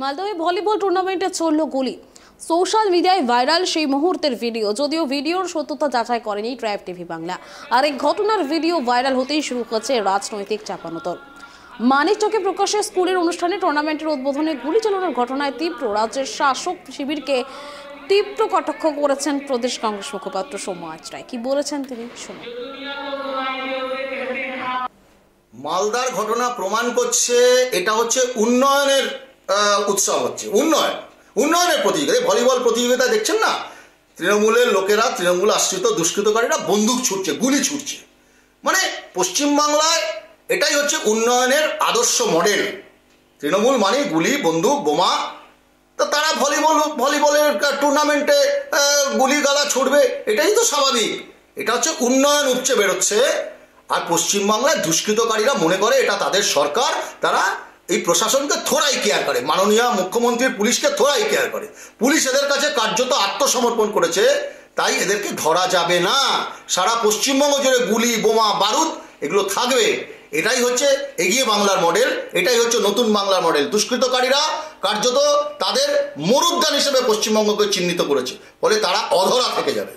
মালদহে volleyball টুর্নামেন্টে চলল গুলি। সোশ্যাল মিডিয়ায় ভাইরাল সেই মুহূর্তের ভিডিও, যদিও ভিডিওর সত্যতা যাচাই করেনি ট্রাইব টিভি বাংলা। আর এই ঘটনার ভিডিও ভাইরাল হতেই শুরু হচ্ছে রাজনৈতিক চাপানোতর। মানিকচকে প্রকাশ্যে স্কুলের অনুষ্ঠানে টুর্নামেন্টের উদ্বোধনে গুলি চালানোর ঘটনায় তীব্র রাজ্যের শাসক শিবিরকে তীব্র কটাক্ষ করেছেন প্রদেশ কংগ্রেস মুখপাত্র সৌম্য আচরায়। কি বলেছেন তিনি শুনুন। মালদার ঘটনা প্রমাণ করছে এটা হচ্ছে উন্নয়নের উৎসব, হচ্ছে উন্নয়নের প্রতিযোগিতা। ভলিবল প্রতিযোগিতা দেখছেন না, তৃণমূলের লোকেরা, তৃণমূল আশ্রিত দুষ্কৃতকারীরা বন্দুক ছুটছে, গুলি ছুটছে। মানে পশ্চিমবাংলায় এটাই হচ্ছে উন্নয়নের আদর্শ মডেল। তৃণমূল মানে গুলি, বন্দুক, বোমা। তো তারা ভলিবলের টুর্নামেন্টে গুলি গালা ছুটবে, এটাই তো স্বাভাবিক। এটা হচ্ছে উন্নয়ন উপচে বেরোচ্ছে। আর পশ্চিমবাংলায় দুষ্কৃতকারীরা মনে করে এটা তাদের সরকার, তারা এই প্রশাসনকে থোড়াই কেয়ার করে, মাননীয় মুখ্যমন্ত্রীর পুলিশকে থোড়াই কেয়ার করে। পুলিশ এদের কাছে কার্যত আত্মসমর্পণ করেছে, তাই এদেরকে ধরা যাবে না। সারা পশ্চিমবঙ্গ জুড়ে গুলি, বোমা, বারুদ এগুলো থাকবে। এটাই হচ্ছে এগিয়ে বাংলার মডেল, এটাই হচ্ছে নতুন বাংলার মডেল। দুষ্কৃতকারীরা কার্যত তাদের মরুদ্যান হিসেবে পশ্চিমবঙ্গকে চিহ্নিত করেছে, ফলে তারা অধরা থেকে যাবে।